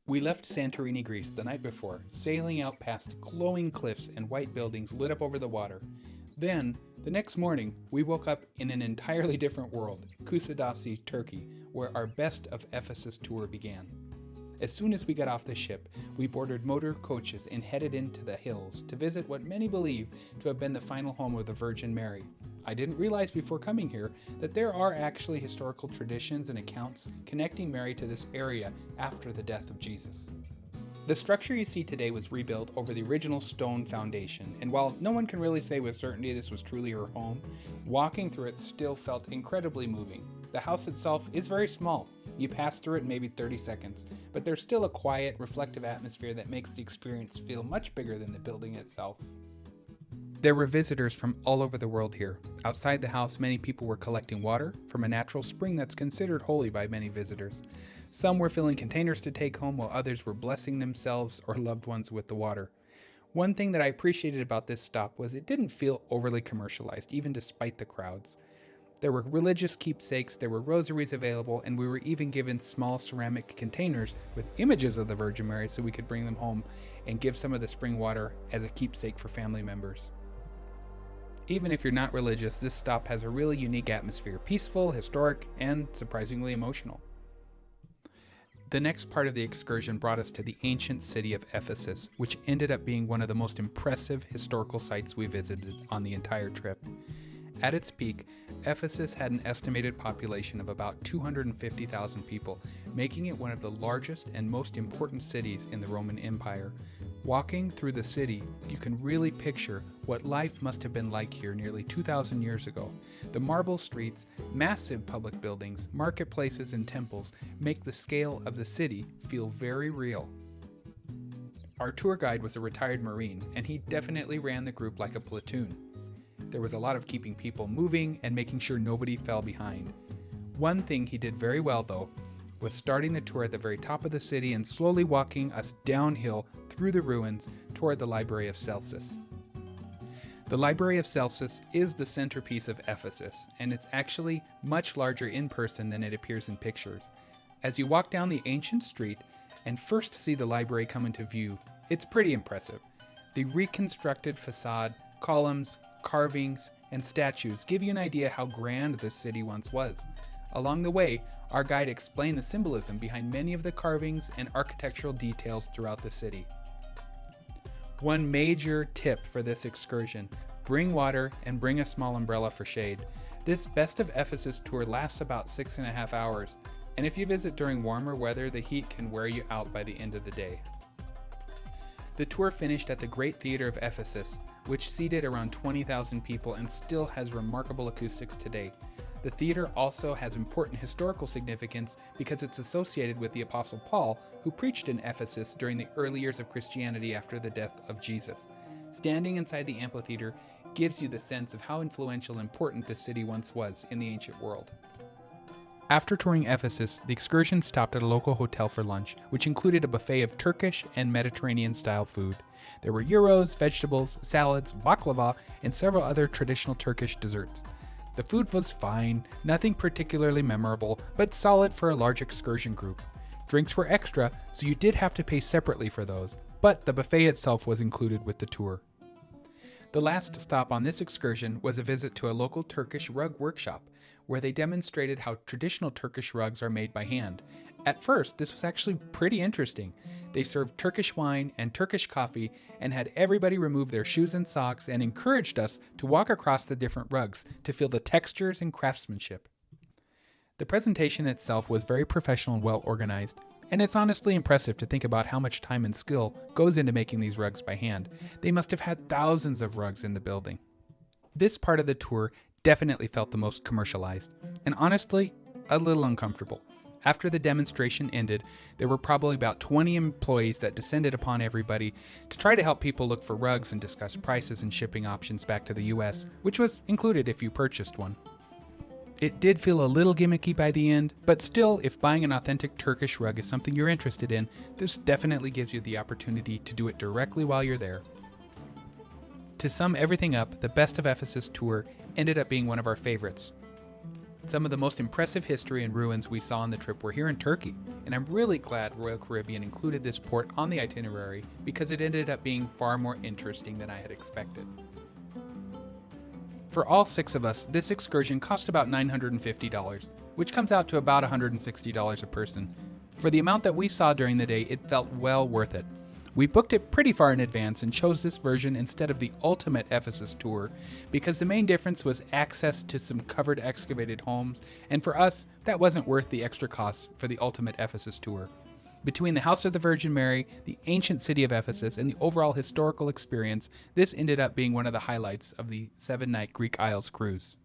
We left Santorini, Greece the night before, sailing out past glowing cliffs and white buildings lit up over the water. Then, the next morning, we woke up in an entirely different world, Kusadasi, Turkey, where our Best of Ephesus tour began. As soon as we got off the ship, we boarded motor coaches and headed into the hills to visit what many believe to have been the final home of the Virgin Mary. I didn't realize before coming here that there are actually historical traditions and accounts connecting Mary to this area after the death of Jesus. The structure you see today was rebuilt over the original stone foundation, and while no one can really say with certainty this was truly her home, walking through it still felt incredibly moving. The house itself is very small. You pass through it in maybe 30 seconds, but there's still a quiet, reflective atmosphere that makes the experience feel much bigger than the building itself. There were visitors from all over the world here. Outside the house, many people were collecting water from a natural spring that's considered holy by many visitors. Some were filling containers to take home, while others were blessing themselves or loved ones with the water. One thing that I appreciated about this stop was it didn't feel overly commercialized, even despite the crowds. There were religious keepsakes, there were rosaries available, and we were even given small ceramic containers with images of the Virgin Mary so we could bring them home and give some of the spring water as a keepsake for family members. Even if you're not religious, this stop has a really unique atmosphere, peaceful, historic, and surprisingly emotional. The next part of the excursion brought us to the ancient city of Ephesus, which ended up being one of the most impressive historical sites we visited on the entire trip. At its peak, Ephesus had an estimated population of about 250,000 people, making it one of the largest and most important cities in the Roman Empire. Walking through the city, you can really picture what life must have been like here nearly 2,000 years ago. The marble streets, massive public buildings, marketplaces, and temples make the scale of the city feel very real. Our tour guide was a retired Marine, and he definitely ran the group like a platoon. There was a lot of keeping people moving and making sure nobody fell behind. One thing he did very well, though, was starting the tour at the very top of the city and slowly walking us downhill through the ruins toward the Library of Celsus. The Library of Celsus is the centerpiece of Ephesus, and it's actually much larger in person than it appears in pictures. As you walk down the ancient street and first see the library come into view, it's pretty impressive. The reconstructed facade, columns, carvings, and statues give you an idea how grand this city once was. Along the way, our guide explained the symbolism behind many of the carvings and architectural details throughout the city. One major tip for this excursion: bring water and bring a small umbrella for shade. This Best of Ephesus tour lasts about 6.5 hours, and if you visit during warmer weather, the heat can wear you out by the end of the day. The tour finished at the Great Theatre of Ephesus, which seated around 20,000 people and still has remarkable acoustics today. The theater also has important historical significance because it's associated with the Apostle Paul, who preached in Ephesus during the early years of Christianity after the death of Jesus. Standing inside the amphitheater gives you the sense of how influential and important this city once was in the ancient world. After touring Ephesus, the excursion stopped at a local hotel for lunch, which included a buffet of Turkish and Mediterranean-style food. There were gyros, vegetables, salads, baklava, and several other traditional Turkish desserts. The food was fine, nothing particularly memorable, but solid for a large excursion group. Drinks were extra, so you did have to pay separately for those, but the buffet itself was included with the tour. The last stop on this excursion was a visit to a local Turkish rug workshop, where they demonstrated how traditional Turkish rugs are made by hand. At first, this was actually pretty interesting. They served Turkish wine and Turkish coffee and had everybody remove their shoes and socks and encouraged us to walk across the different rugs to feel the textures and craftsmanship. The presentation itself was very professional and well organized, and it's honestly impressive to think about how much time and skill goes into making these rugs by hand. They must have had thousands of rugs in the building. This part of the tour definitely felt the most commercialized, and honestly, a little uncomfortable. After the demonstration ended, there were probably about 20 employees that descended upon everybody to try to help people look for rugs and discuss prices and shipping options back to the US, which was included if you purchased one. It did feel a little gimmicky by the end, but still, if buying an authentic Turkish rug is something you're interested in, this definitely gives you the opportunity to do it directly while you're there. To sum everything up, the Best of Ephesus tour ended up being one of our favorites. Some of the most impressive history and ruins we saw on the trip were here in Turkey, and I'm really glad Royal Caribbean included this port on the itinerary because it ended up being far more interesting than I had expected. For all 6 of us, this excursion cost about $950, which comes out to about $160 a person. For the amount that we saw during the day, it felt well worth it. We booked it pretty far in advance and chose this version instead of the ultimate Ephesus tour because the main difference was access to some covered excavated homes, and for us, that wasn't worth the extra cost for the ultimate Ephesus tour. Between the House of the Virgin Mary, the ancient city of Ephesus, and the overall historical experience, this ended up being one of the highlights of the 7-night Greek Isles cruise.